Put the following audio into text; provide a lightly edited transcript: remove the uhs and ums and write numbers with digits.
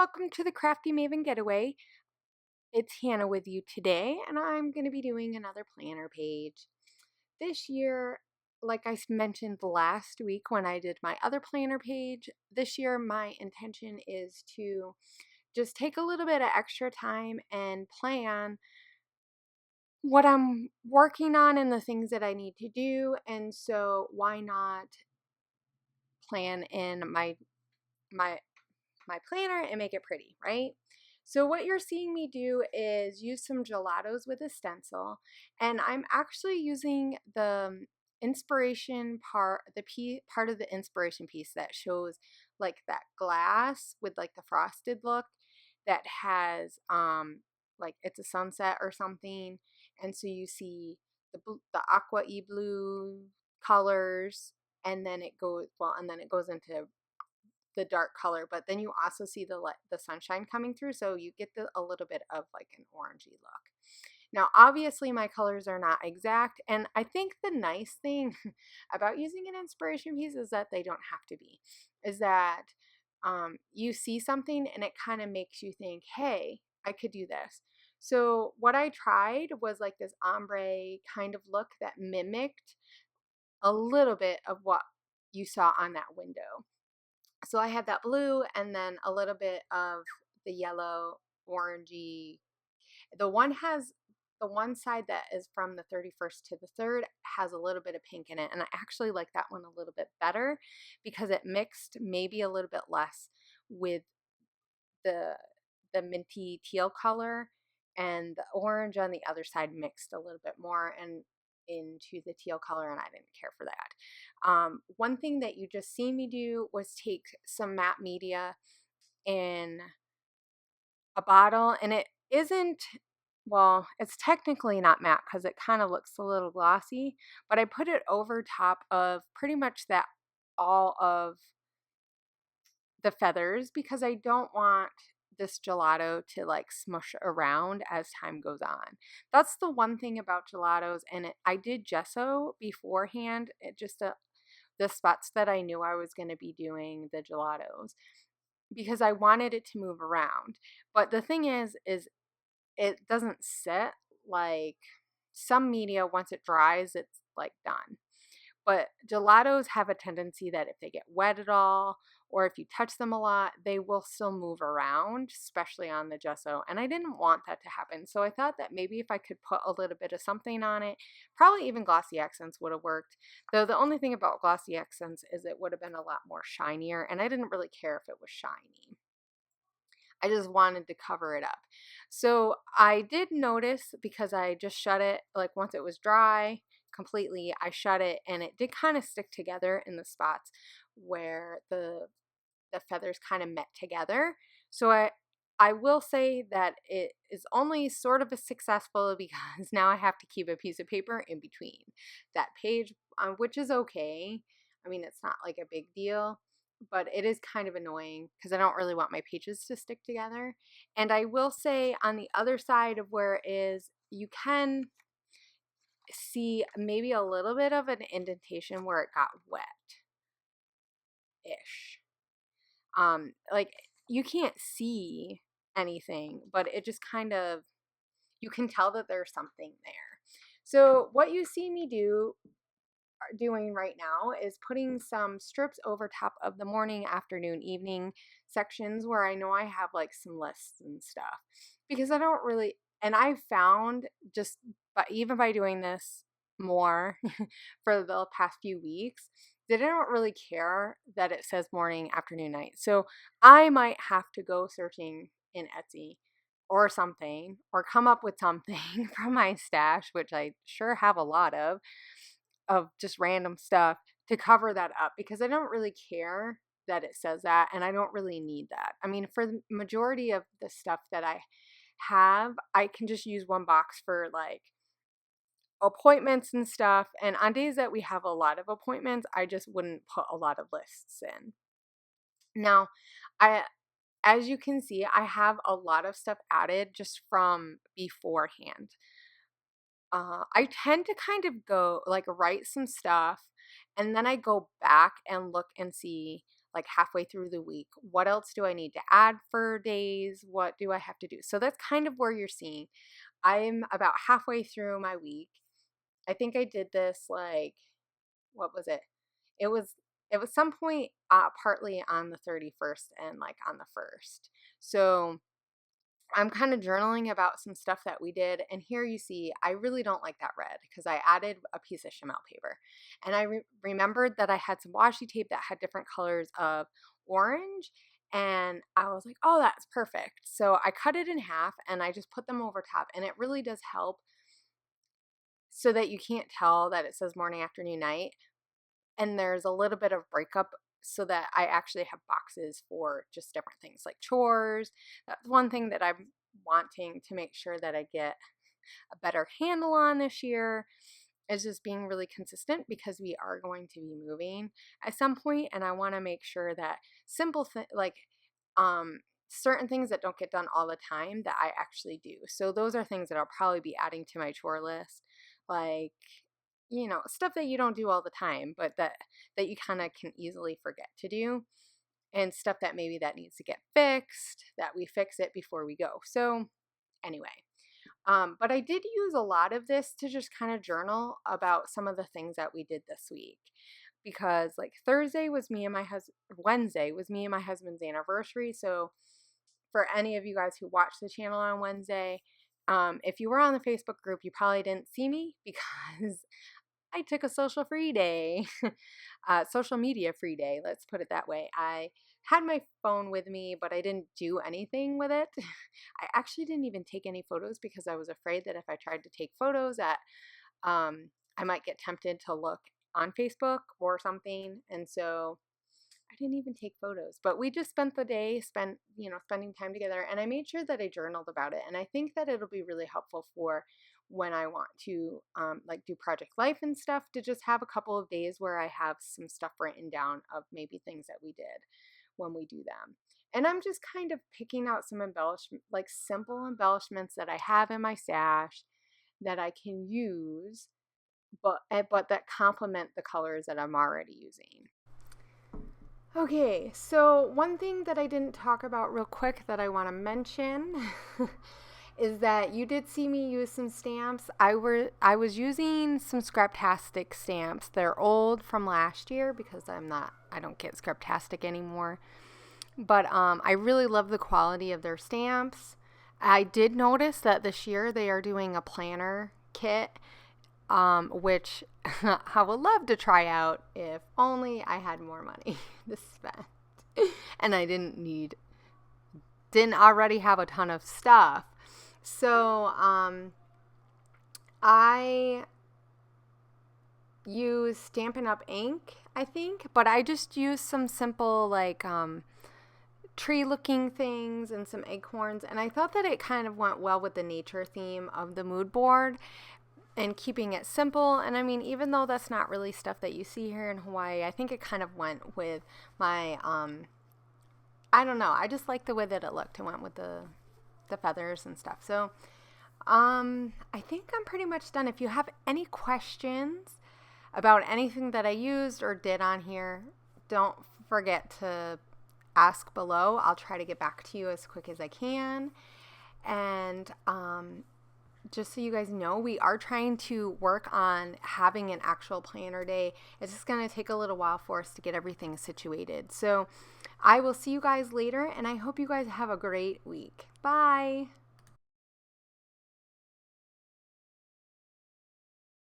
welcome to the Crafty Maven Getaway. It's Hannah with you today, and I'm going to be doing another planner page. This year, like I mentioned last week when I did my other planner page, this year my intention is to just take a little bit of extra time and plan what I'm working on and the things that I need to do. And so why not plan in my my planner and make it pretty, right? So what you're seeing me do is use some gelatos with a stencil, and I'm actually using the inspiration part, part of the inspiration piece that shows like that glass with like the frosted look that has like it's a sunset or something, and so you see the aqua-y blue colors, and then it goes into the dark color, but then you also see the sunshine coming through, so you get a little bit of like an orangey look. Now, obviously, my colors are not exact, and I think the nice thing about using an inspiration piece is that they don't have to be. Is that you see something and it kind of makes you think, hey, I could do this. So what I tried was like this ombre kind of look that mimicked a little bit of what you saw on that window. So I had that blue and then a little bit of the yellow, orangey. The one side that is from the 31st to the 3rd has a little bit of pink in it. And I actually like that one a little bit better because it mixed maybe a little bit less with the minty teal color, and the orange on the other side mixed a little bit more and into the teal color, and I didn't care for that. One thing that you just see me do was take some matte media in a bottle, and it isn't, well, it's technically not matte because it kind of looks a little glossy, but I put it over top of pretty much that all of the feathers because I don't want this gelato to like smush around as time goes on. That's the one thing about gelatos, and I did gesso beforehand, the spots that I knew I was going to be doing the gelatos because I wanted it to move around. But the thing is it doesn't sit like some media. Once it dries, it's like done. But gelatos have a tendency that if they get wet at all, or if you touch them a lot, they will still move around, especially on the gesso. And I didn't want that to happen. So I thought that maybe if I could put a little bit of something on it, probably even glossy accents would have worked. Though the only thing about glossy accents is it would have been a lot more shinier, and I didn't really care if it was shiny. I just wanted to cover it up. So I did notice, because I just shut it, like once it was dry completely, I shut it and it did kind of stick together in the spots where the feathers kind of met together. So I will say that it is only sort of a successful because now I have to keep a piece of paper in between that page, which is okay. I mean, it's not like a big deal, but it is kind of annoying because I don't really want my pages to stick together. And I will say on the other side of where it is, you can see maybe a little bit of an indentation where it got wet-ish. Like you can't see anything, but it just kind of, you can tell that there's something there. So what you see me doing right now is putting some strips over top of the morning, afternoon, evening sections where I know I have like some lists and stuff, because I don't really, and I found just, but even by doing this more for the past few weeks, that I don't really care that it says morning, afternoon, night. So I might have to go searching in Etsy or something, or come up with something from my stash, which I sure have a lot of just random stuff, to cover that up, because I don't really care that it says that, and I don't really need that. I mean, for the majority of the stuff that I have, I can just use one box for like appointments and stuff, and on days that we have a lot of appointments, I just wouldn't put a lot of lists in. Now, I as you can see, I have a lot of stuff added just from beforehand. I tend to kind of go like write some stuff, and then I go back and look and see like halfway through the week. What else do I need to add for days? What do I have to do? So that's kind of where you're seeing. I'm about halfway through my week. I think I did this like, what was it? It was it was some point partly on the 31st and like on the 1st. So I'm kind of journaling about some stuff that we did. And here you see, I really don't like that red because I added a piece of Chamel paper. And I remembered that I had some washi tape that had different colors of orange. And I was like, oh, that's perfect. So I cut it in half and I just put them over top. And it really does help so that you can't tell that it says morning, afternoon, night. And there's a little bit of breakup so that I actually have boxes for just different things like chores. That's one thing that I'm wanting to make sure that I get a better handle on this year, is just being really consistent because we are going to be moving at some point, and I want to make sure that simple like certain things that don't get done all the time that I actually do. So those are things that I'll probably be adding to my chore list, like stuff that you don't do all the time, but that you kind of can easily forget to do, and stuff that maybe that needs to get fixed, that we fix it before we go. So anyway, but I did use a lot of this to just kind of journal about some of the things that we did this week, because like Wednesday was me and my husband's anniversary. So for any of you guys who watch the channel on Wednesday, if you were on the Facebook group, you probably didn't see me because I took a social media free day. Let's put it that way. I had my phone with me, but I didn't do anything with it. I actually didn't even take any photos because I was afraid that if I tried to take photos that I might get tempted to look on Facebook or something. And so I didn't even take photos, but we just spent the day spending time together, and I made sure that I journaled about it. And I think that it'll be really helpful for when I want to like do project life and stuff, to just have a couple of days where I have some stuff written down of maybe things that we did when we do them. And I'm just kind of picking out some like simple embellishments that I have in my stash that I can use, but that complement the colors that I'm already using. Okay, so one thing that I didn't talk about real quick that I want to mention is that you did see me use some stamps. I was using some Scraptastic stamps. They're old from last year because I don't get Scraptastic anymore. But I really love the quality of their stamps. I did notice that this year they are doing a planner kit, which I would love to try out if only I had more money to spend and I didn't already have a ton of stuff. So I use Stampin' Up! Ink, I think, but I just use some simple like tree looking things and some acorns, and I thought that it kind of went well with the nature theme of the mood board and keeping it simple. And I mean, even though that's not really stuff that you see here in Hawaii, I think it kind of went with my I don't know, I just like the way that it looked. It went with the feathers and stuff. So I think I'm pretty much done. If you have any questions about anything that I used or did on here, don't forget to ask below. I'll try to get back to you as quick as I can. And just so you guys know, we are trying to work on having an actual planner day. It's just going to take a little while for us to get everything situated. So I will see you guys later, and I hope you guys have a great week. Bye.